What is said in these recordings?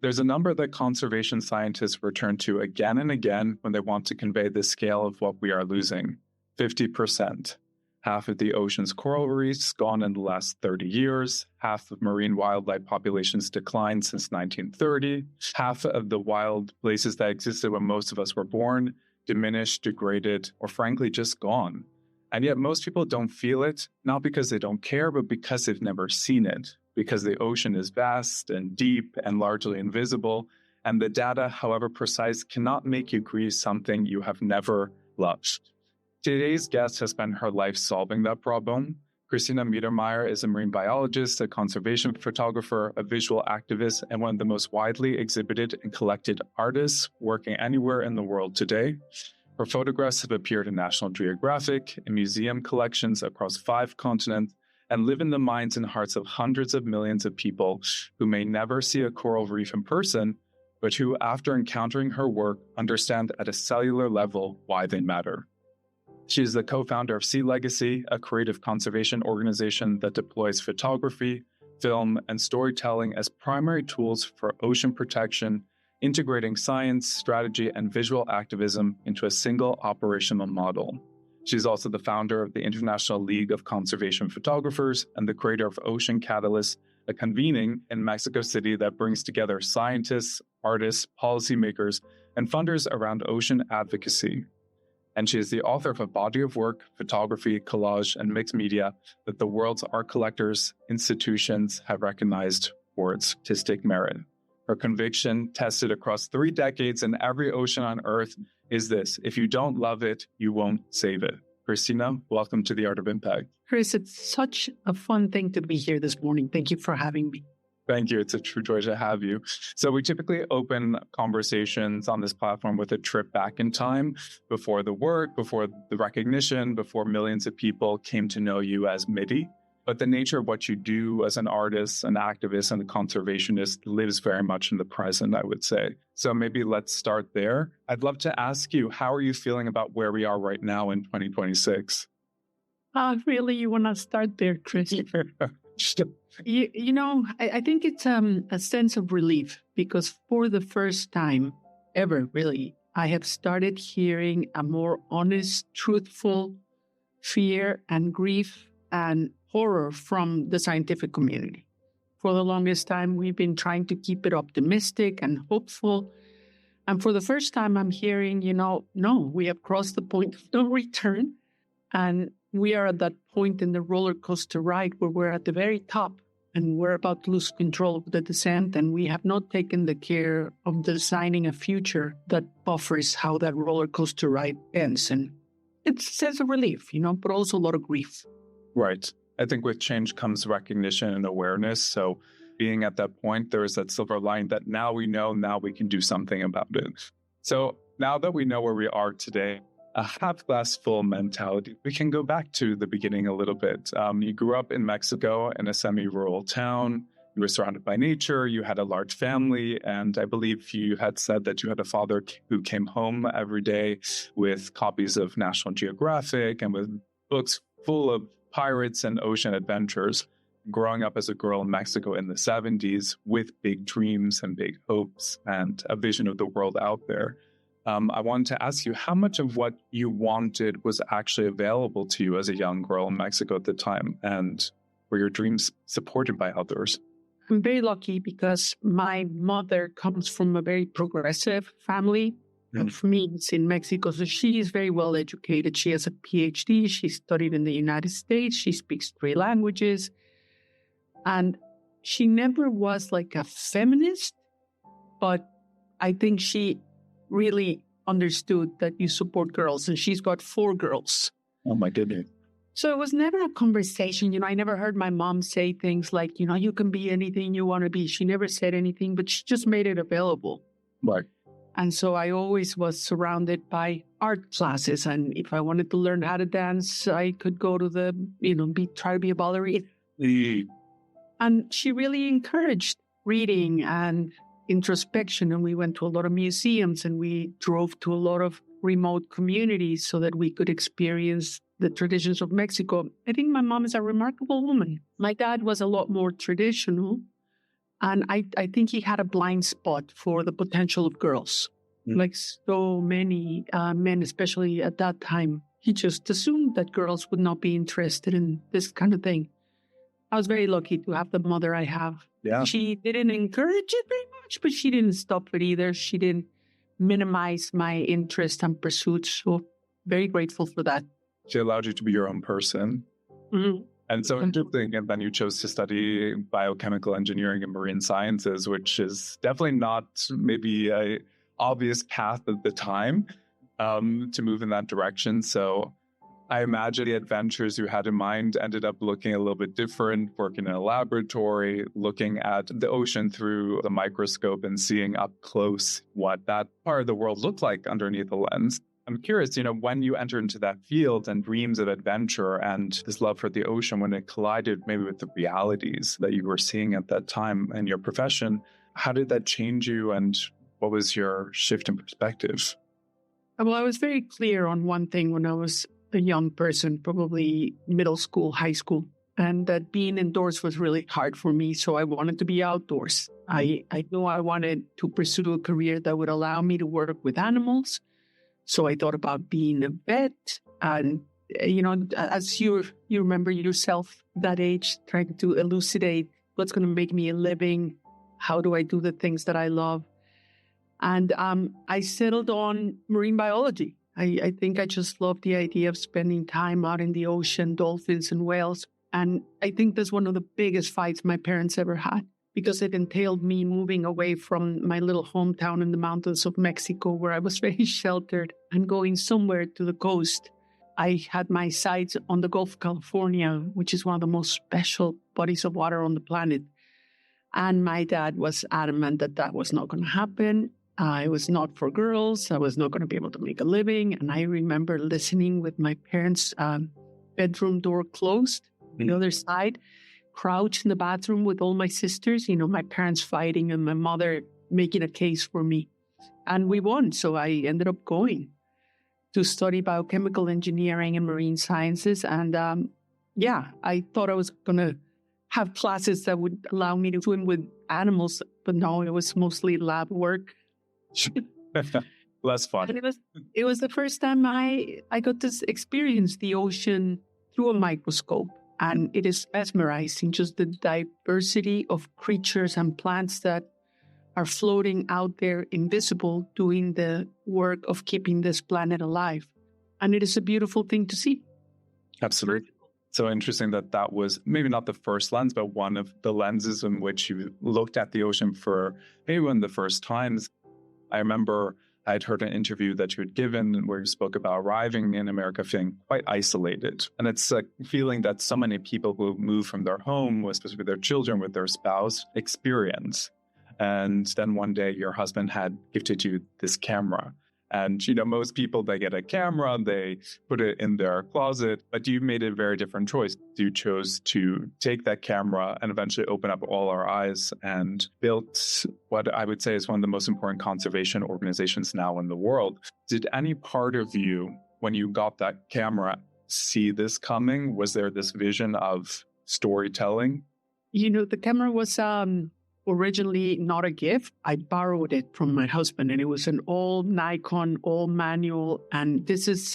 There's a number that conservation scientists return to again and again when they want to convey the scale of what we are losing. 50%. Half of the ocean's coral reefs gone in the last 30 years. Half of marine wildlife populations declined since 1930. Half of the wild places that existed when most of us were born diminished, degraded, or frankly just gone. And yet most people don't feel it, not because they don't care, but because they've never seen it. Because the ocean is vast and deep and largely invisible, and the data, however precise, cannot make you grieve something you have never loved. Today's guest has spent her life solving that problem. Cristina Mittermeier is a marine biologist, a conservation photographer, a visual activist, and one of the most widely exhibited and collected artists working anywhere in the world today. Her photographs have appeared in National Geographic, in museum collections across 5 continents, and live in the minds and hearts of hundreds of millions of people who may never see a coral reef in person, but who, after encountering her work, understand at a cellular level why they matter. She is the co-founder of SeaLegacy, a creative conservation organization that deploys photography, film, and storytelling as primary tools for ocean protection, integrating science, strategy, and visual activism into a single operational model. She's also the founder of the International League of Conservation Photographers and the creator of Ocean Catalyst, a convening in Mexico City that brings together scientists, artists, policymakers, and funders around ocean advocacy. And she is the author of a body of work, photography, collage, and mixed media that the world's art collectors, institutions have recognized for its artistic merit. Her conviction, tested across 3 decades in every ocean on Earth, is this: if you don't love it, you won't save it. Cristina, welcome to The Art of Impact. Chris, it's such a fun thing to be here this morning. Thank you for having me. Thank you. It's a true joy to have you. So we typically open conversations on this platform with a trip back in time, before the work, before the recognition, before millions of people came to know you as Mitty. But the nature of what you do as an artist, an activist, and a conservationist lives very much in the present, I would say. So maybe let's start there. I'd love to ask you, how are you feeling about where we are right now in 2026? Really, you want to start there, Chris? I think it's a sense of relief, because for the first time ever, really, I have started hearing a more honest, truthful fear and grief and horror from the scientific community. For the longest time, we've been trying to keep it optimistic and hopeful. And for the first time, I'm hearing, no, we have crossed the point of no return. And we are at that point in the roller coaster ride where we're at the very top and we're about to lose control of the descent. And we have not taken the care of designing a future that buffers how that roller coaster ride ends. And it's a sense of relief, but also a lot of grief. Right. I think with change comes recognition and awareness. So being at that point, there is that silver line that now we know, now we can do something about it. So now that we know where we are today, a half glass full mentality, we can go back to the beginning a little bit. You grew up in Mexico in a semi-rural town. You were surrounded by nature. You had a large family. And I believe you had said that you had a father who came home every day with copies of National Geographic and with books full of pirates and ocean adventures. Growing up as a girl in Mexico in the 70s with big dreams and big hopes and a vision of the world out there. I wanted to ask you, how much of what you wanted was actually available to you as a young girl in Mexico at the time? And were your dreams supported by others? I'm very lucky because my mother comes from a very progressive family of means in Mexico. So she is very well educated. She has a PhD. She studied in the United States. She speaks 3 languages. And she never was like a feminist, but I think she really understood that you support girls, and she's got 4 girls. Oh my goodness. So it was never a conversation. I never heard my mom say things like, you can be anything you want to be. She never said anything, but she just made it available. Right. And so I always was surrounded by art classes. And if I wanted to learn how to dance, I could go to try to be a ballerina. And she really encouraged reading and introspection. And we went to a lot of museums and we drove to a lot of remote communities so that we could experience the traditions of Mexico. I think my mom is a remarkable woman. My dad was a lot more traditional. And I think he had a blind spot for the potential of girls. Like so many men, especially at that time, he just assumed that girls would not be interested in this kind of thing. I was very lucky to have the mother I have. Yeah. She didn't encourage it very much, but she didn't stop it either. She didn't minimize my interest and pursuits. So very grateful for that. She allowed you to be your own person. Mm-hmm. And so interesting. And then you chose to study biochemical engineering and marine sciences, which is definitely not maybe a obvious path at the time to move in that direction. So I imagine the adventures you had in mind ended up looking a little bit different, working in a laboratory, looking at the ocean through the microscope and seeing up close what that part of the world looked like underneath the lens. I'm curious, when you entered into that field and dreams of adventure and this love for the ocean, when it collided maybe with the realities that you were seeing at that time in your profession, how did that change you and what was your shift in perspective? Well, I was very clear on one thing when I was a young person, probably middle school, high school, and that being indoors was really hard for me. So I wanted to be outdoors. I knew I wanted to pursue a career that would allow me to work with animals. So I thought about being a vet. And, as you remember yourself that age, trying to elucidate what's going to make me a living, how do I do the things that I love? And I settled on marine biology. I think I just love the idea of spending time out in the ocean, dolphins and whales. And I think that's one of the biggest fights my parents ever had, because it entailed me moving away from my little hometown in the mountains of Mexico, where I was very sheltered, and going somewhere to the coast. I had my sights on the Gulf of California, which is one of the most special bodies of water on the planet. And my dad was adamant that that was not going to happen. It was not for girls. I was not going to be able to make a living. And I remember listening with my parents' bedroom door closed, the other side, crouched in the bathroom with all my sisters, my parents fighting and my mother making a case for me. And we won. So I ended up going to study biochemical engineering and marine sciences. And I thought I was going to have classes that would allow me to swim with animals. But no, it was mostly lab work. Less fun. And it was the first time I got to experience the ocean through a microscope. And it is mesmerizing, just the diversity of creatures and plants that are floating out there invisible, doing the work of keeping this planet alive. And it is a beautiful thing to see. Absolutely. So interesting that was maybe not the first lens, but one of the lenses in which you looked at the ocean for maybe one of the first times. I remember I'd heard an interview that you had given where you spoke about arriving in America feeling quite isolated. And it's a feeling that so many people who move from their home, especially with their children, with their spouse, experience. And then one day your husband had gifted you this camera. And, most people, they get a camera, they put it in their closet, but you made a very different choice. You chose to take that camera and eventually open up all our eyes and built what I would say is one of the most important conservation organizations now in the world. Did any part of you, when you got that camera, see this coming? Was there this vision of storytelling? The camera was originally not a gift. I borrowed it from my husband, and it was an old Nikon, all manual. And this is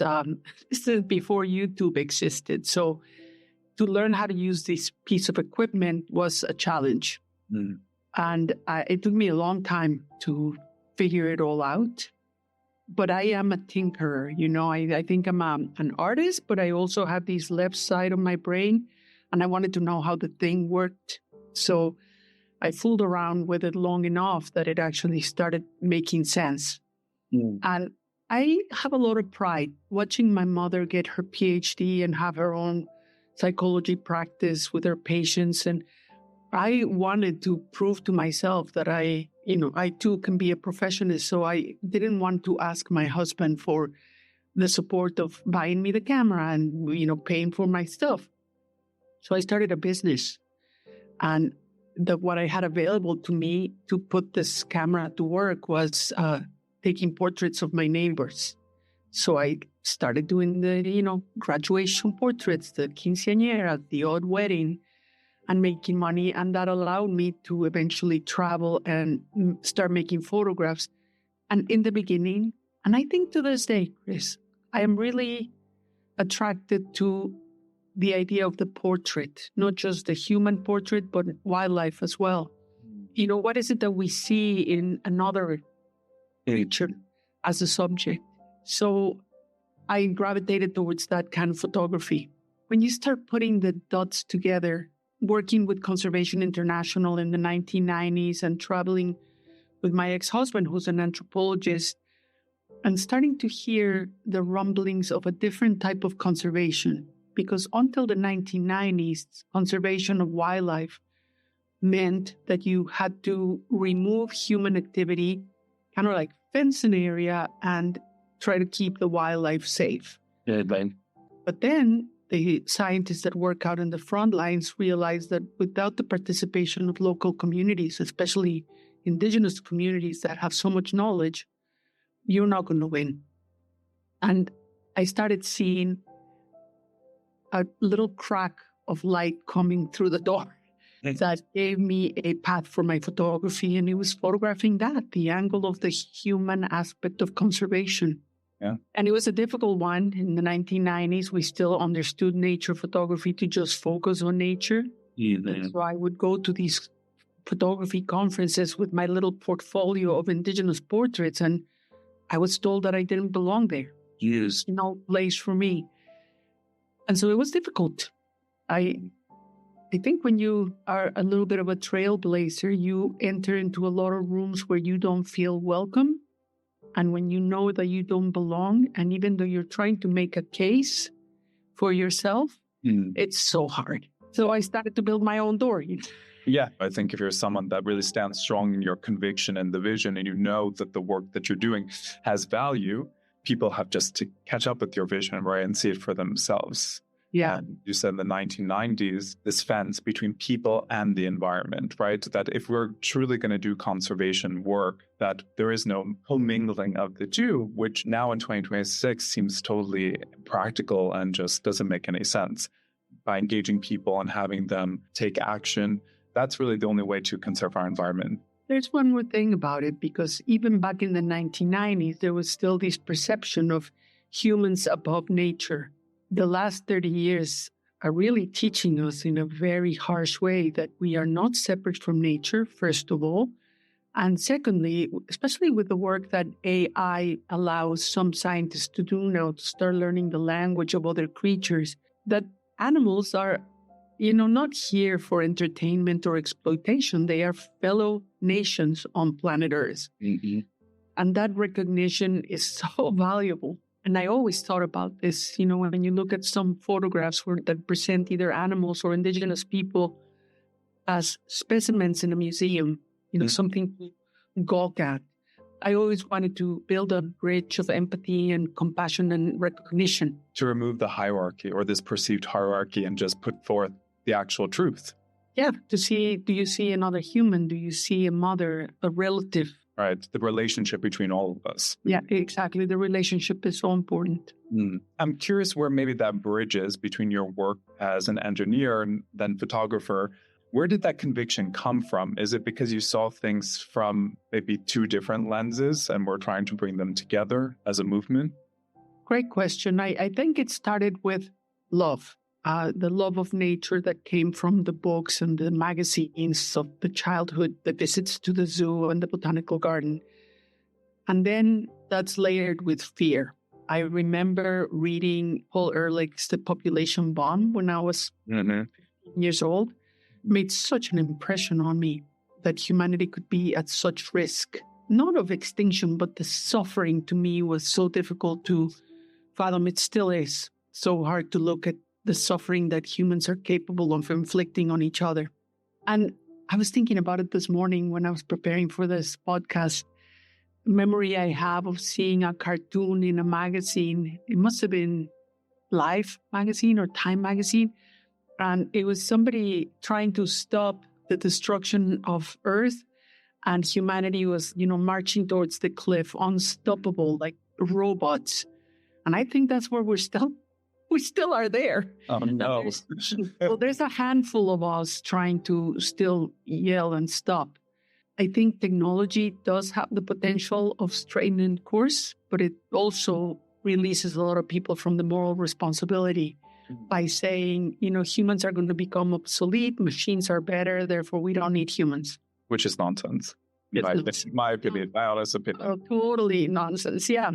before YouTube existed. So to learn how to use this piece of equipment was a challenge. And it took me a long time to figure it all out. But I am a tinkerer. I think I'm an artist, but I also have this left side of my brain, and I wanted to know how the thing worked. So I fooled around with it long enough that it actually started making sense. And I have a lot of pride watching my mother get her PhD and have her own psychology practice with her patients. And I wanted to prove to myself that I too can be a professionist. So I didn't want to ask my husband for the support of buying me the camera and, paying for my stuff. So I started a business. And what I had available to me to put this camera to work was taking portraits of my neighbors. So I started doing the, graduation portraits, the quinceañera, the odd wedding. and making money. And that allowed me to eventually travel and start making photographs. And in the beginning, and I think to this day, Chris, I am really attracted to the idea of the portrait, not just the human portrait, but wildlife as well. You know, what is it that we see in another creature as a subject? So I gravitated towards that kind of photography. When you start putting the dots together, working with Conservation International in the 1990s and traveling with my ex-husband, who's an anthropologist, and starting to hear the rumblings of a different type of conservation, because until the 1990s, conservation of wildlife meant that you had to remove human activity, kind of like fence an area and try to keep the wildlife safe. Yeah, man. But then the scientists that work out in the front lines realized that without the participation of local communities, especially indigenous communities that have so much knowledge, you're not going to win. And I started seeing a little crack of light coming through the door that gave me a path for my photography. And it was photographing that, the angle of the human aspect of conservation. Yeah. And it was a difficult one. In the 1990s, we still understood nature photography to just focus on nature. Yeah. So I would go to these photography conferences with my little portfolio of indigenous portraits, and I was told that I didn't belong there. Yes. No place for me. And so it was difficult. I think when you are a little bit of a trailblazer, you enter into a lot of rooms where you don't feel welcome. And when you know that you don't belong, and even though you're trying to make a case for yourself, it's so hard. So I started to build my own door. Yeah, I think if you're someone that really stands strong in your conviction and the vision, and you know that the work that you're doing has value, people have just to catch up with your vision, right, and see it for themselves. Yeah. And you said in the 1990s, this fence between people and the environment, right? That if we're truly going to do conservation work, that there is no commingling of the two, which now in 2026 seems totally impractical and just doesn't make any sense. By engaging people and having them take action, that's really the only way to conserve our environment. There's one more thing about it, because even back in the 1990s, there was still this perception of humans above nature. The last 30 years are really teaching us in a very harsh way that we are not separate from nature, first of all. And secondly, especially with the work that AI allows some scientists to do now, to start learning the language of other creatures, that animals are, not here for entertainment or exploitation. They are fellow nations on planet Earth. Mm-hmm. And that recognition is so valuable. And I always thought about this, when you look at some photographs that present either animals or indigenous people as specimens in a museum, something to gawk at. I always wanted to build a bridge of empathy and compassion and recognition. To remove the hierarchy or this perceived hierarchy and just put forth the actual truth. Yeah, to see, do you see another human? Do you see a mother, a relative? Right, the relationship between all of us. Yeah, exactly. The relationship is so important. I'm curious where maybe that bridge is between your work as an engineer and then photographer. Where did that conviction come from? Is it because you saw things from maybe two different lenses and were trying to bring them together as a movement? Great question. I think it started with love. The love of nature that came from the books and the magazines of the childhood, the visits to the zoo and the botanical garden. And then that's layered with fear. I remember reading Paul Ehrlich's The Population Bomb when I was 15 years old. It made such an impression on me that humanity could be at such risk, not of extinction, but the suffering to me was so difficult to fathom. It still is so hard to look at the suffering that humans are capable of inflicting on each other. And I was thinking about it this morning when I was preparing for this podcast. Memory I have of seeing a cartoon in a magazine. It must have been Life magazine or Time magazine. And it was somebody trying to stop the destruction of Earth. And humanity was, marching towards the cliff, unstoppable, like robots. And I think that's where we're still we still are there. Oh, no. Well, there's a handful of us trying to still yell and stop. I think technology does have the potential of straightening course, but it also releases a lot of people from the moral responsibility by saying, humans are going to become obsolete, machines are better, therefore we don't need humans. Which is nonsense. My opinion, my honest opinion. Oh, totally nonsense, yeah.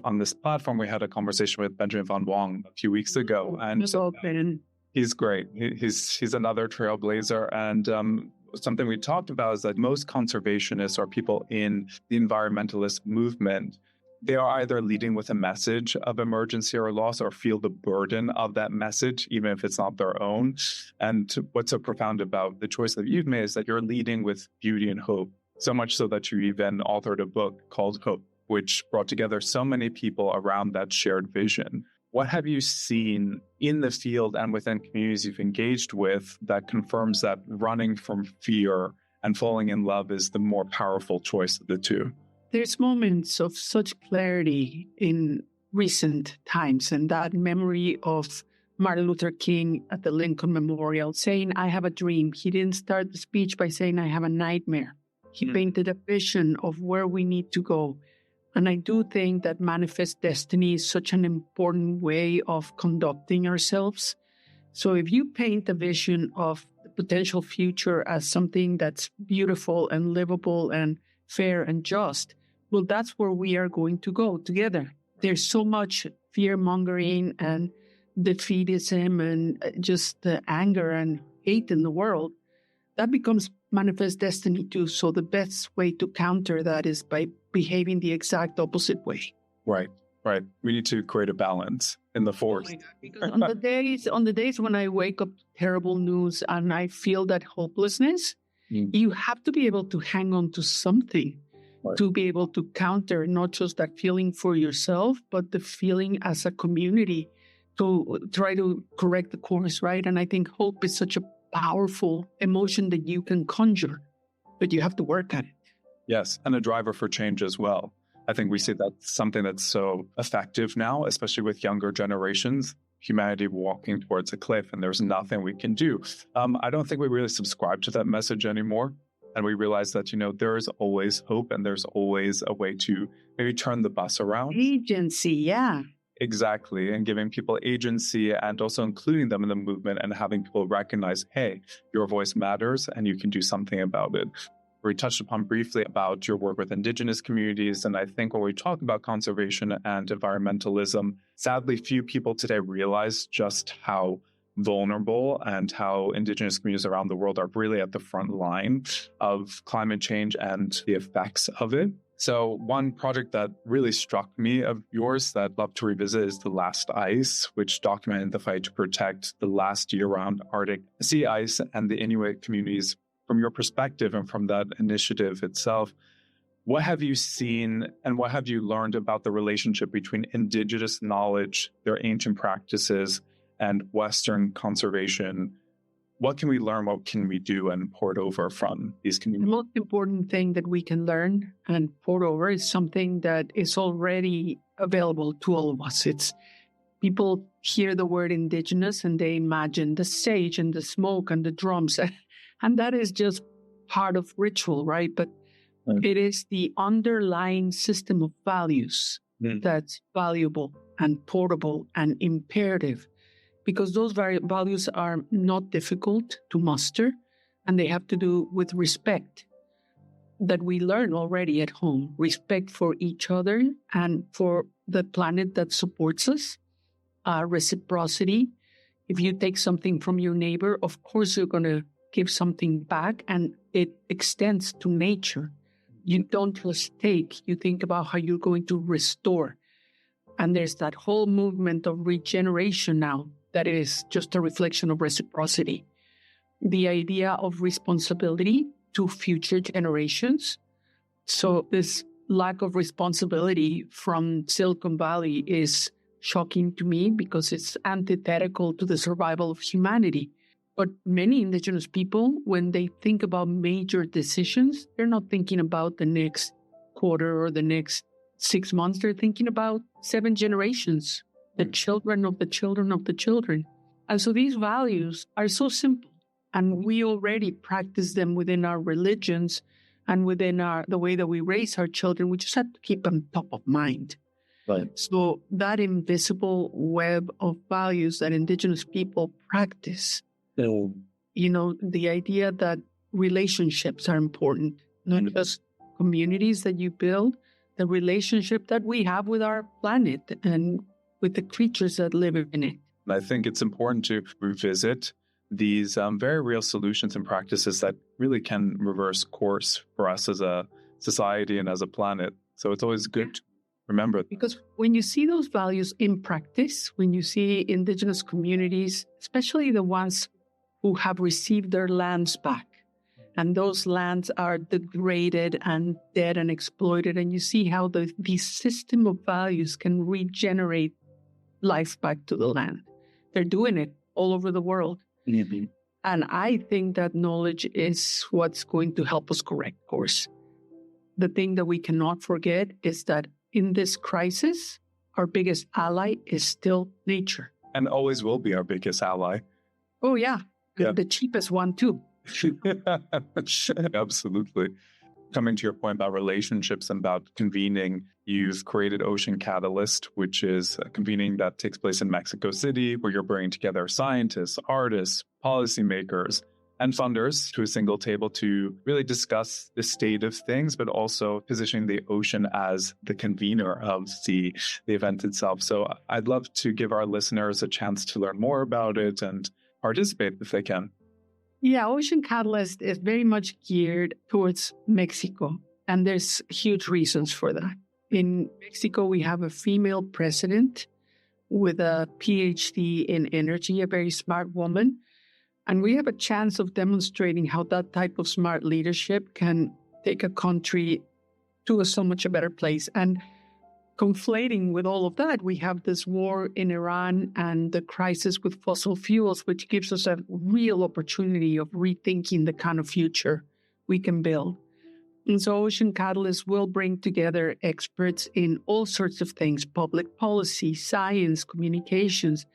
On this platform, we had a conversation with Benjamin Van Wong a few weeks ago, and he's great. He's another trailblazer, and something we talked about is that most conservationists or people in the environmentalist movement, they are either leading with a message of emergency or loss or feel the burden of that message, even if it's not their own. And what's so profound about the choice that you've made is that you're leading with beauty and hope, so much so that you even authored a book called Hope, which brought together so many people around that shared vision. What have you seen in the field and within communities you've engaged with that confirms that running from fear and falling in love is the more powerful choice of the two? There's moments of such clarity in recent times, and that memory of Martin Luther King at the Lincoln Memorial saying, I have a dream. He didn't start the speech by saying, I have a nightmare. He painted a vision of where we need to go. And I do think that manifest destiny is such an important way of conducting ourselves. So if you paint a vision of the potential future as something that's beautiful and livable and fair and just, well, that's where we are going to go together. There's so much fear-mongering and defeatism and just the anger and hate in the world. That becomes manifest destiny too. So the best way to counter that is by behaving the exact opposite way. Right. We need to create a balance in the force. Oh, because on the days when I wake up to terrible news and I feel that hopelessness, you have to be able to hang on to something to be able to counter not just that feeling for yourself, but the feeling as a community to try to correct the course, right? And I think hope is such a powerful emotion that you can conjure, but you have to work at it. Yes, and a driver for change as well. I think we see that's something that's so effective now, especially with younger generations, humanity walking towards a cliff and there's nothing we can do. I don't think we really subscribe to that message anymore. And we realize that, there is always hope and there's always a way to maybe turn the bus around. Agency, yeah. Exactly. And giving people agency and also including them in the movement and having people recognize, hey, your voice matters and you can do something about it. We touched upon briefly about your work with indigenous communities. And I think when we talk about conservation and environmentalism, sadly, few people today realize just how vulnerable and how indigenous communities around the world are really at the front line of climate change and the effects of it. So one project that really struck me of yours that I'd love to revisit is The Last Ice, which documented the fight to protect the last year-round Arctic sea ice and the Inuit communities. From your perspective and from that initiative itself, what have you seen and what have you learned about the relationship between indigenous knowledge, their ancient practices, and Western conservation? What can we learn? What can we do and port over from these communities? The most important thing that we can learn and port over is something that is already available to all of us. It's people hear the word indigenous and they imagine the sage and the smoke and the drums. And that is just part of ritual, right? But it is the underlying system of values that's valuable and portable and imperative, because those values are not difficult to muster, and they have to do with respect that we learn already at home, respect for each other and for the planet that supports us, reciprocity. If you take something from your neighbor, of course you're going to give something back, and it extends to nature. You don't just take, you think about how you're going to restore. And there's that whole movement of regeneration now that is just a reflection of reciprocity. The idea of responsibility to future generations. So this lack of responsibility from Silicon Valley is shocking to me because it's antithetical to the survival of humanity. But many indigenous people, when they think about major decisions, they're not thinking about the next quarter or the next 6 months. They're thinking about 7 generations. the children of the children of the children. And so these values are so simple, and we already practice them within our religions and within the way that we raise our children. We just have to keep them top of mind. Right. So that invisible web of values that Indigenous people practice, the idea that relationships are important, not just communities that you build, the relationship that we have with our planet and with the creatures that live in it. I think it's important to revisit these very real solutions and practices that really can reverse course for us as a society and as a planet. So it's always good to remember. Because when you see those values in practice, when you see Indigenous communities, especially the ones who have received their lands back, and those lands are degraded and dead and exploited, and you see how these system of values can regenerate life back to the land. They're doing it all over the world. Mm-hmm. And I think that knowledge is what's going to help us correct course. The thing that we cannot forget is that in this crisis, our biggest ally is still nature. And always will be our biggest ally. Oh, yeah. The cheapest one, too. Absolutely. Coming to your point about relationships and about convening, you've created Ocean Catalyst, which is a convening that takes place in Mexico City, where you're bringing together scientists, artists, policymakers, and funders to a single table to really discuss the state of things, but also positioning the ocean as the convener of the event itself. So I'd love to give our listeners a chance to learn more about it and participate if they can. Yeah, Ocean Catalyst is very much geared towards Mexico, and there's huge reasons for that. In Mexico, we have a female president with a PhD in energy, a very smart woman, and we have a chance of demonstrating how that type of smart leadership can take a country to so much a better place. And conflating with all of that, we have this war in Iran and the crisis with fossil fuels, which gives us a real opportunity of rethinking the kind of future we can build. And so Ocean Catalyst will bring together experts in all sorts of things, public policy, science, communications,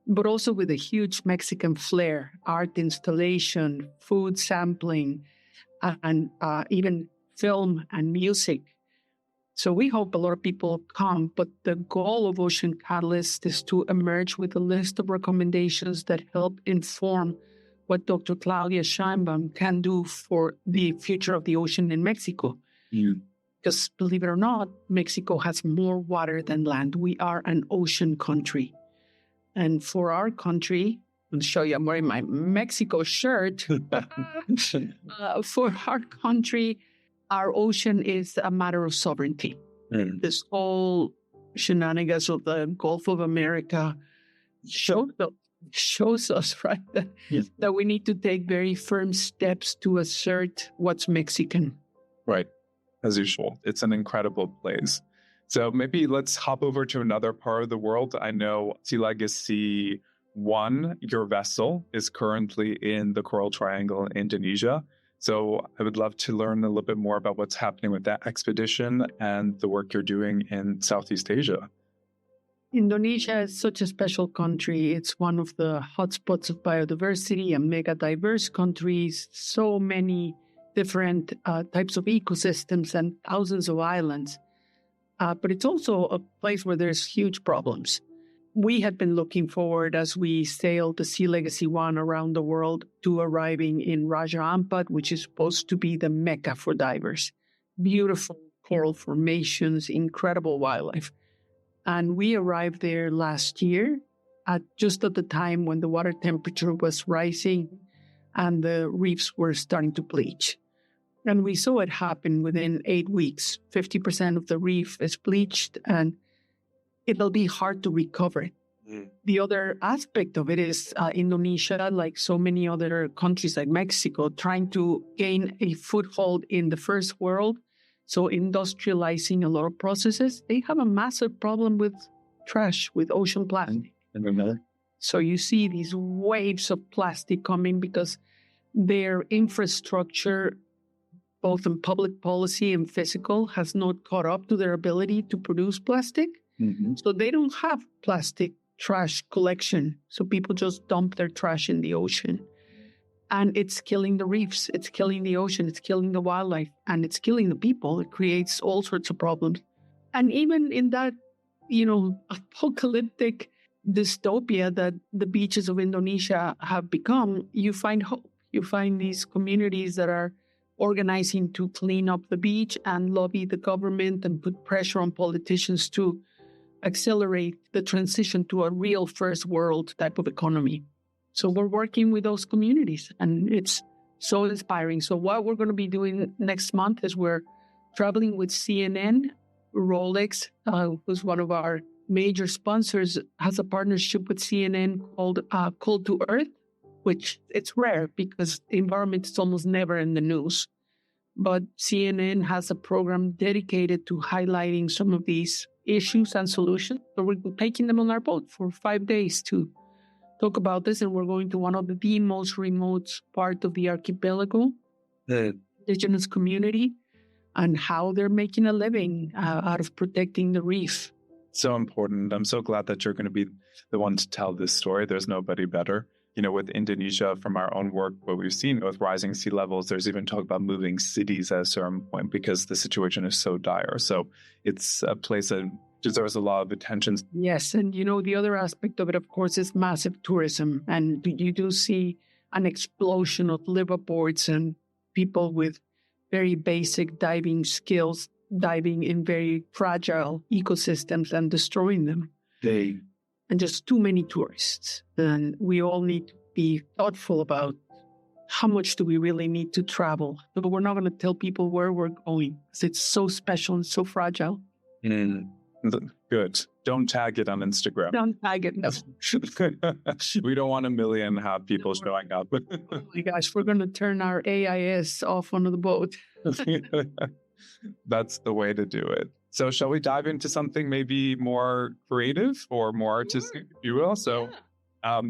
but also with a huge Mexican flair, art installation, food sampling, and even film and music. So we hope a lot of people come, but the goal of Ocean Catalyst is to emerge with a list of recommendations that help inform what Dr. Claudia Scheinbaum can do for the future of the ocean in Mexico. Because believe it or not, Mexico has more water than land. We are an ocean country. And for our country, I'll show you, I'm wearing my Mexico shirt. For our country, our ocean is a matter of sovereignty. This whole shenanigans of the Gulf of America shows us, right, that we need to take very firm steps to assert what's Mexican. Right. As usual, it's an incredible place. So maybe let's hop over to another part of the world. I know SeaLegacy 1, your vessel, is currently in the Coral Triangle in Indonesia. So I would love to learn a little bit more about what's happening with that expedition and the work you're doing in Southeast Asia. Indonesia is such a special country. It's one of the hotspots of biodiversity, a mega diverse country, so many different types of ecosystems and thousands of islands. But it's also a place where there's huge problems. We had been looking forward as we sailed the SeaLegacy 1 around the world to arriving in Raja Ampat, which is supposed to be the mecca for divers. Beautiful coral formations, incredible wildlife. And we arrived there last year, just at the time when the water temperature was rising and the reefs were starting to bleach. And we saw it happen within 8 weeks. 50% of the reef is bleached, and it'll be hard to recover it. The other aspect of it is Indonesia, like so many other countries like Mexico, trying to gain a foothold in the first world. So industrializing a lot of processes, they have a massive problem with trash, with ocean plastic. So you see these waves of plastic coming because their infrastructure, both in public policy and physical, has not caught up to their ability to produce plastic. So they don't have plastic trash collection. So people just dump their trash in the ocean. And it's killing the reefs, it's killing the ocean, it's killing the wildlife, and it's killing the people. It creates all sorts of problems. And even in that, apocalyptic dystopia that the beaches of Indonesia have become, you find hope. You find these communities that are organizing to clean up the beach and lobby the government and put pressure on politicians to accelerate the transition to a real first world type of economy. So we're working with those communities, and it's so inspiring. So what we're going to be doing next month is we're traveling with CNN. Rolex, who's one of our major sponsors, has a partnership with CNN called Cold to Earth, which it's rare because the environment is almost never in the news. But CNN has a program dedicated to highlighting some of these issues and solutions. So we're taking them on our boat for 5 days to talk about this. And we're going to one of the most remote part of the archipelago, the indigenous community, and how they're making a living out of protecting the reef. So important. I'm so glad that you're going to be the one to tell this story. There's nobody better. With Indonesia, from our own work, what we've seen with rising sea levels, there's even talk about moving cities at a certain point because the situation is so dire. So it's a place that deserves a lot of attention. Yes. And, the other aspect of it, of course, is massive tourism. And you do see an explosion of liveaboards and people with very basic diving skills, diving in very fragile ecosystems and destroying them. And just too many tourists. And we all need to be thoughtful about how much do we really need to travel. But we're not going to tell people where we're going because it's so special and so fragile. Good. Don't tag it on Instagram. Don't tag it. No. We don't want 1 million people showing up. Oh my gosh, we're going to turn our AIS off onto the boat. That's the way to do it. So shall we dive into something maybe more creative or more artistic, if you will? So,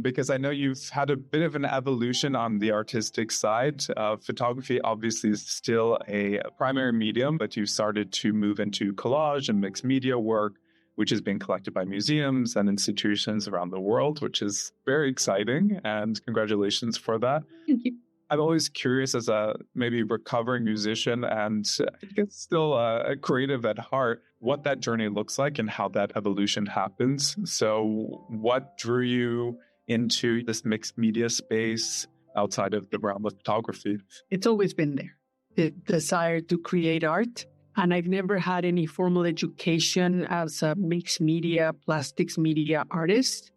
because I know you've had a bit of an evolution on the artistic side. Photography obviously is still a primary medium, but you started to move into collage and mixed media work, which is being collected by museums and institutions around the world, which is very exciting. And congratulations for that. Thank you. I'm always curious as a maybe recovering musician and I guess still a creative at heart, what that journey looks like and how that evolution happens. So what drew you into this mixed media space outside of the realm of photography? It's always been there, the desire to create art. And I've never had any formal education as a mixed media, plastics media artist,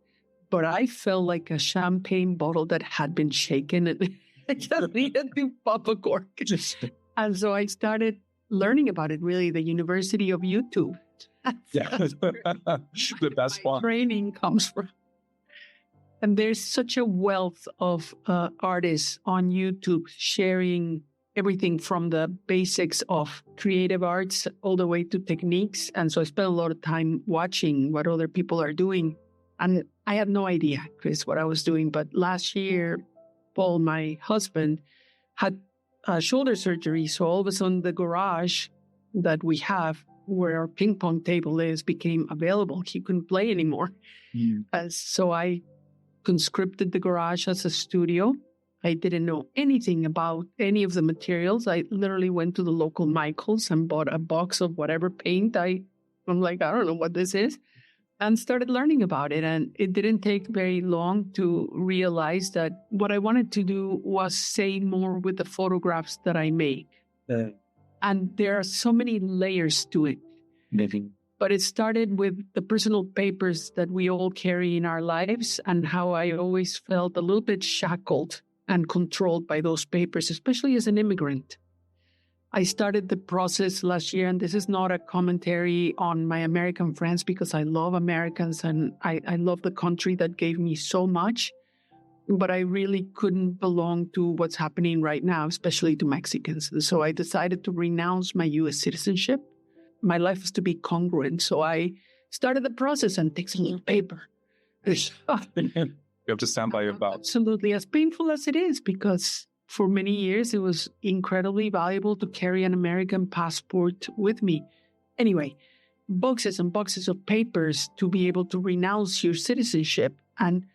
but I felt like a champagne bottle that had been shaken and I just needed to pop a cork. And so I started learning about it, really, the University of YouTube. That's the best one. Training comes from. And there's such a wealth of artists on YouTube sharing everything from the basics of creative arts all the way to techniques. And so I spent a lot of time watching what other people are doing. And I had no idea, Chris, what I was doing. But last year, Paul, my husband, had shoulder surgery. So all of a sudden, the garage that we have where our ping pong table is became available. He couldn't play anymore. So I conscripted the garage as a studio. I didn't know anything about any of the materials. I literally went to the local Michael's and bought a box of whatever paint. I'm like, I don't know what this is. And started learning about it. And it didn't take very long to realize that what I wanted to do was say more with the photographs that I make. And there are so many layers to it. But it started with the personal papers that we all carry in our lives and how I always felt a little bit shackled and controlled by those papers, especially as an immigrant. I started the process last year, and this is not a commentary on my American friends because I love Americans and I love the country that gave me so much, but I really couldn't belong to what's happening right now, especially to Mexicans. So I decided to renounce my U.S. citizenship. My life was to be congruent, so I started the process and takes a little paper. You have to stand by your vows. Absolutely, as painful as it is, because for many years, it was incredibly valuable to carry an American passport with me. Anyway, boxes and boxes of papers to be able to renounce your citizenship. And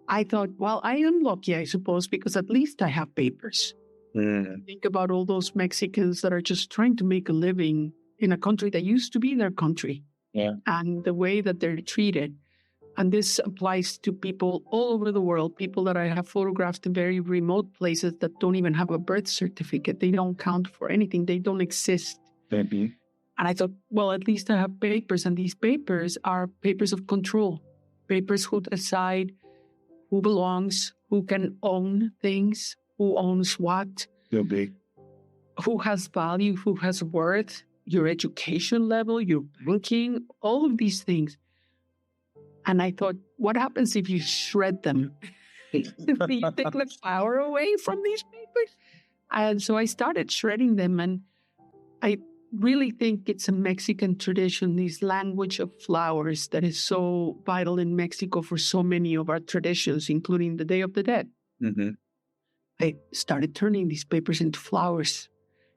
I thought, well, I am lucky, I suppose, because at least I have papers. Think about all those Mexicans that are just trying to make a living in a country that used to be their country. Yeah. And the way that they're treated. And this applies to people all over the world, people that I have photographed in very remote places that don't even have a birth certificate. They don't count for anything. They don't exist. Maybe. And I thought, well, at least I have papers. And these papers are papers of control, papers who decide who belongs, who can own things, who owns what, who has value, who has worth, your education level, your ranking, all of these things. And I thought, what happens if you shred them? Do you take the power away from these papers? And so I started shredding them. And I really think it's a Mexican tradition, this language of flowers that is so vital in Mexico for so many of our traditions, including the Day of the Dead. Mm-hmm. I started turning these papers into flowers,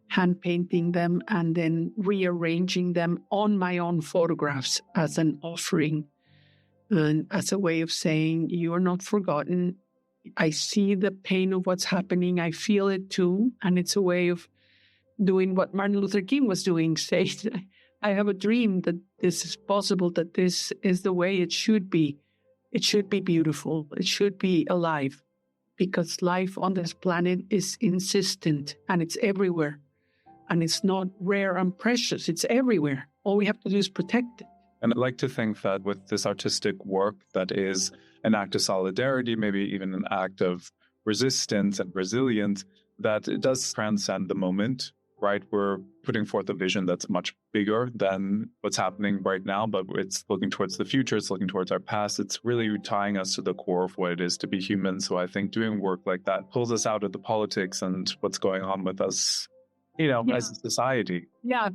hand painting them, and then rearranging them on my own photographs as an offering. And as a way of saying, you are not forgotten. I see the pain of what's happening. I feel it too. And it's a way of doing what Martin Luther King was doing, saying, I have a dream that this is possible, that this is the way it should be. It should be beautiful. It should be alive. Because life on this planet is insistent and it's everywhere. And it's not rare and precious. It's everywhere. All we have to do is protect it. And I'd like to think that with this artistic work that is an act of solidarity, maybe even an act of resistance and resilience, that it does transcend the moment, right? We're putting forth a vision that's much bigger than what's happening right now, but it's looking towards the future, it's looking towards our past. It's really tying us to the core of what it is to be human. So I think doing work like that pulls us out of the politics and what's going on with us, as a society. Yeah.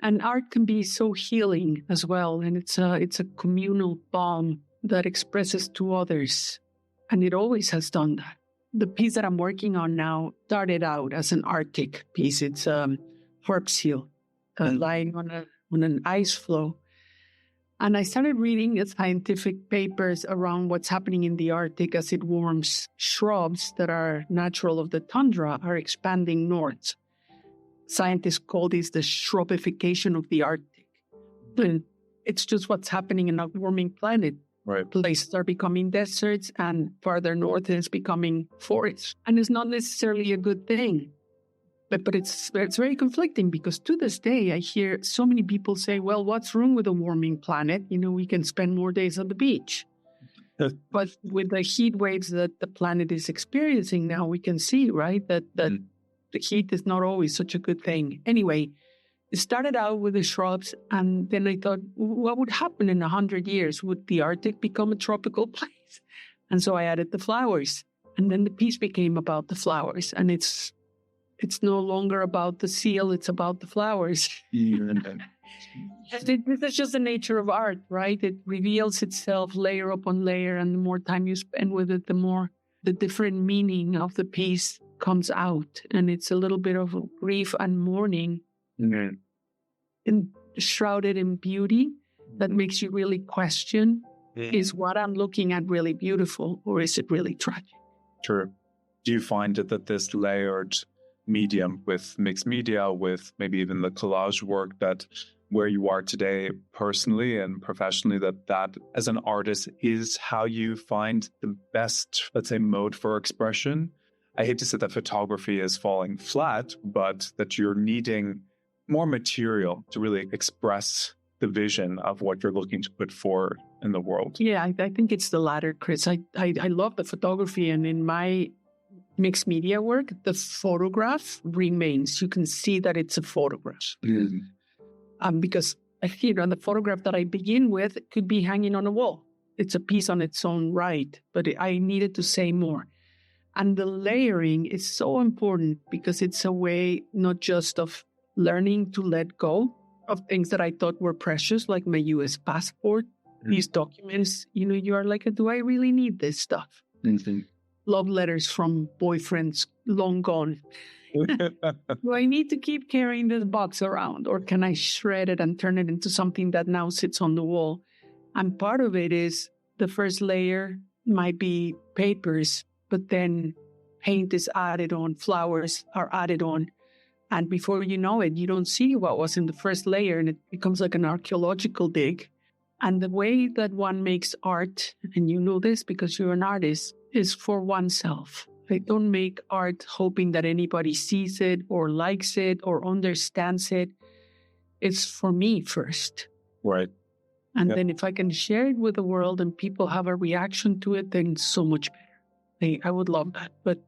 And art can be so healing as well. And it's a communal balm that expresses to others. And it always has done that. The piece that I'm working on now started out as an Arctic piece. It's harp seal lying on an ice floe. And I started reading scientific papers around what's happening in the Arctic as it warms. Shrubs that are natural of the tundra are expanding north. Scientists call this the shrubification of the Arctic. And it's just what's happening in a warming planet. Right. Places are becoming deserts and farther north is becoming forests. And it's not necessarily a good thing. But it's very conflicting because to this day, I hear so many people say, well, what's wrong with a warming planet? We can spend more days on the beach. But with the heat waves that the planet is experiencing now, we can see, right, that the heat is not always such a good thing. Anyway, it started out with the shrubs, and then I thought, what would happen in 100 years? Would the Arctic become a tropical place? And so I added the flowers. And then the piece became about the flowers. And it's no longer about the seal, it's about the flowers. This is just the nature of art, right? It reveals itself layer upon layer, and the more time you spend with it, the more the different meaning of the piece comes out. And it's a little bit of grief and mourning, and shrouded in beauty that makes you really question, is what I'm looking at really beautiful, or is it really tragic? Sure. Do you find that this layered medium with mixed media, with maybe even the collage work, that where you are today personally and professionally, that as an artist is how you find the best, let's say, mode for expression? I hate to say that photography is falling flat, but that you're needing more material to really express the vision of what you're looking to put forward in the world. Yeah, I think it's the latter, Chris. I love the photography, and in my mixed media work, the photograph remains. You can see that it's a photograph. Because the photograph that I begin with could be hanging on a wall. It's a piece on its own right, but I needed to say more. And the layering is so important because it's a way not just of learning to let go of things that I thought were precious, like my U.S. passport, these documents. You are like, do I really need this stuff? Love letters from boyfriends long gone. Do I need to keep carrying this box around, or can I shred it and turn it into something that now sits on the wall? And part of it is the first layer might be papers, but then paint is added on, flowers are added on. And before you know it, you don't see what was in the first layer, and it becomes like an archaeological dig. And the way that one makes art, and you know this because you're an artist, is for oneself. I don't make art hoping that anybody sees it or likes it or understands it. It's for me first. Right. And then if I can share it with the world and people have a reaction to it, then so much better. I would love that. But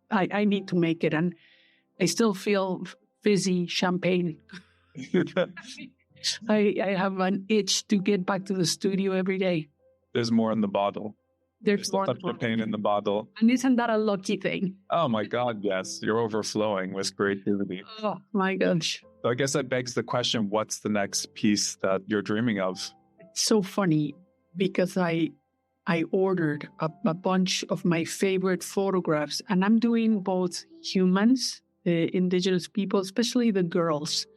I need to make it. And I still feel fizzy champagne. I have an itch to get back to the studio every day. There's more in the bottle. There's more champagne in the bottle. And isn't that a lucky thing? Oh my God, yes. You're overflowing with creativity. Oh my gosh. So I guess that begs the question, what's the next piece that you're dreaming of? It's so funny because I ordered a bunch of my favorite photographs, and I'm doing both humans, the indigenous people, especially the girls.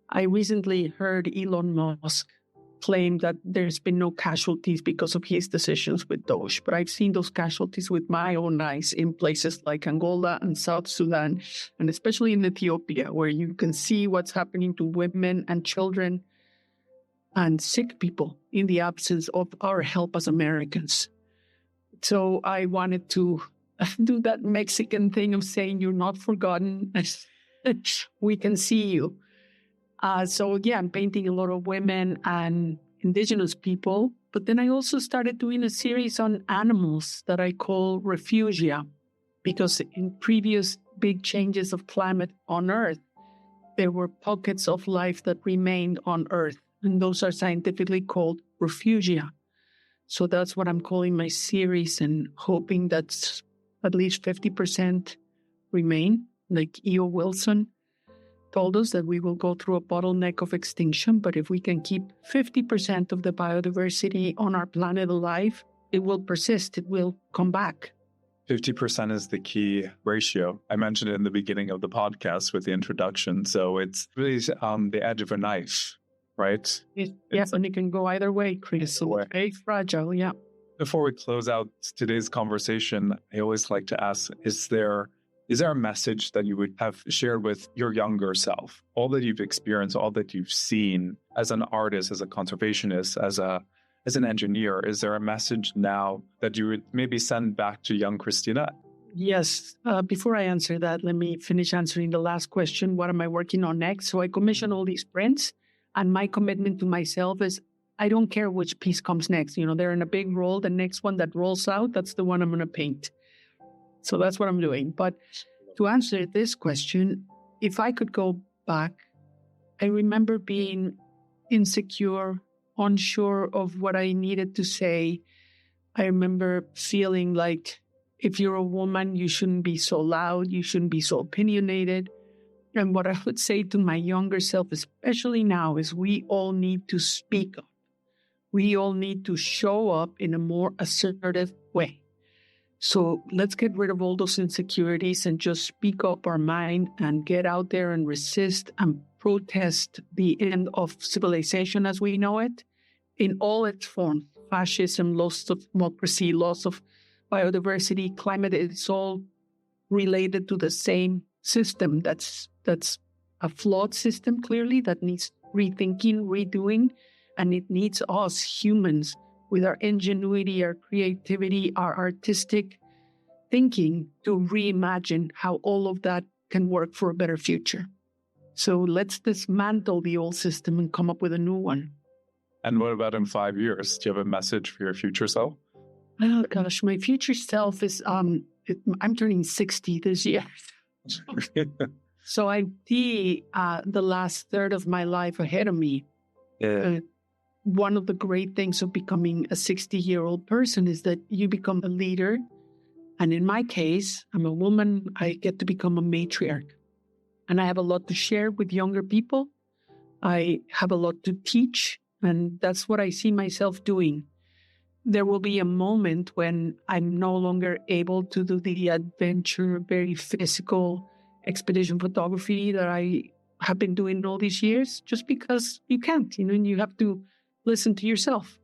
I recently heard Elon Musk claim that there's been no casualties because of his decisions with Doge, but I've seen those casualties with my own eyes in places like Angola and South Sudan, and especially in Ethiopia, where you can see what's happening to women and children and sick people in the absence of our help as Americans. So I wanted to do that Mexican thing of saying you're not forgotten. We can see you. So I'm painting a lot of women and indigenous people. But then I also started doing a series on animals that I call refugia, because in previous big changes of climate on Earth, there were pockets of life that remained on Earth. And those are scientifically called refugia. So that's what I'm calling my series, and hoping that at least 50% remain. Like E.O. Wilson told us that we will go through a bottleneck of extinction, but if we can keep 50% of the biodiversity on our planet alive, it will persist, it will come back. 50% is the key ratio. I mentioned it in the beginning of the podcast with the introduction. So it's really the edge of a knife, right? And it can go either way, Chris. So it's very fragile, yeah. Before we close out today's conversation, I always like to ask, is there a message that you would have shared with your younger self? All that you've experienced, all that you've seen as an artist, as a conservationist, as an engineer, is there a message now that you would maybe send back to young Cristina? Yes. Before I answer that, let me finish answering the last question. What am I working on next? So I commission all these prints, and my commitment to myself is I don't care which piece comes next. You know, they're in a big roll. The next one that rolls out, that's the one I'm going to paint. So that's what I'm doing. But to answer this question, if I could go back, I remember being insecure, unsure of what I needed to say. I remember feeling like if you're a woman, you shouldn't be so loud, you shouldn't be so opinionated. And what I would say to my younger self, especially now, is we all need to speak up. We all need to show up in a more assertive way. So let's get rid of all those insecurities and just speak up our mind and get out there and resist and protest the end of civilization as we know it in all its forms. Fascism, loss of democracy, loss of biodiversity, climate, it's all related to the same system that's a flawed system, clearly, that needs rethinking, redoing, and it needs us humans with our ingenuity, our creativity, our artistic thinking to reimagine how all of that can work for a better future. So let's dismantle the old system and come up with a new one. And what about in 5 years? Do you have a message for your future self? Oh gosh, my future self is, I'm turning 60 this year. So I see the last third of my life ahead of me. Yeah. One of the great things of becoming a 60-year-old person is that you become a leader. And in my case, I'm a woman, I get to become a matriarch. And I have a lot to share with younger people. I have a lot to teach, and that's what I see myself doing. There will be a moment when I'm no longer able to do the adventure, very physical, expedition photography that I have been doing all these years, just because you can't, and you have to listen to yourself.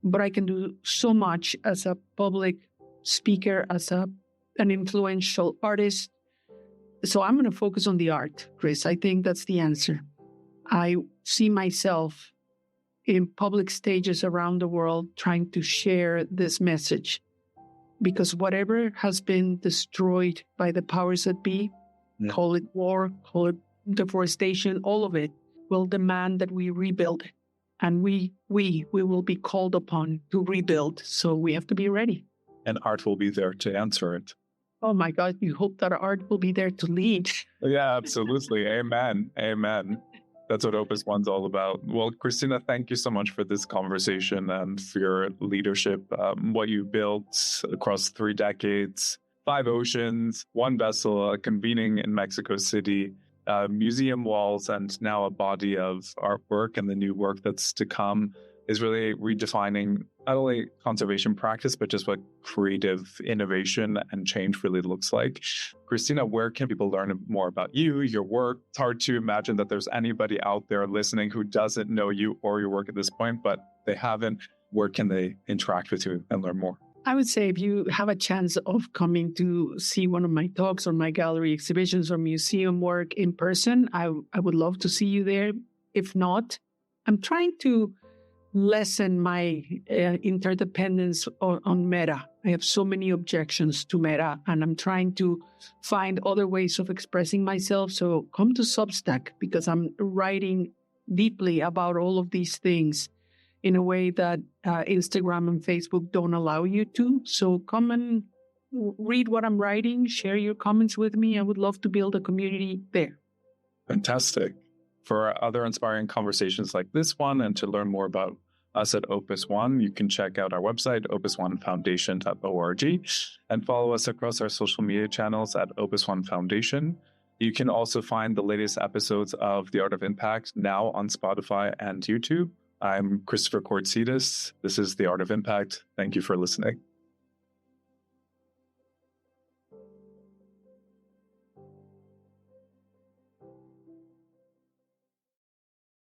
But I can do so much as a public speaker, as an influential artist. So I'm going to focus on the art, Chris. I think that's the answer. I see myself in public stages around the world trying to share this message, because whatever has been destroyed by the powers that be, call it war, call it deforestation, all of it will demand that we rebuild it. And we will be called upon to rebuild. So we have to be ready. And art will be there to answer it. Oh my God, you hope that art will be there to lead. Yeah, absolutely. Amen. Amen. That's what Opus One's all about. Well, Cristina, thank you so much for this conversation and for your leadership. What you built across 3 decades, 5 oceans, 1 vessel, convening in Mexico City, museum walls, and now a body of artwork, and the new work that's to come is really redefining not only conservation practice, but just what creative innovation and change really looks like. Cristina, where can people learn more about you, your work? It's hard to imagine that there's anybody out there listening who doesn't know you or your work at this point, but they haven't. Where can they interact with you and learn more? I would say if you have a chance of coming to see one of my talks or my gallery exhibitions or museum work in person, I would love to see you there. If not, I'm trying to lessen my interdependence on Meta. I have so many objections to Meta, and I'm trying to find other ways of expressing myself. So come to Substack, because I'm writing deeply about all of these things in a way that Instagram and Facebook don't allow you to. So come and read what I'm writing, share your comments with me. I would love to build a community there. Fantastic. For other inspiring conversations like this one, and to learn more about us at Opus One, you can check out our website, opusonefoundation.org, and follow us across our social media channels at Opus One Foundation. You can also find the latest episodes of The Art of Impact now on Spotify and YouTube. I'm Christopher Kortsidis. This is The Art of Impact. Thank you for listening.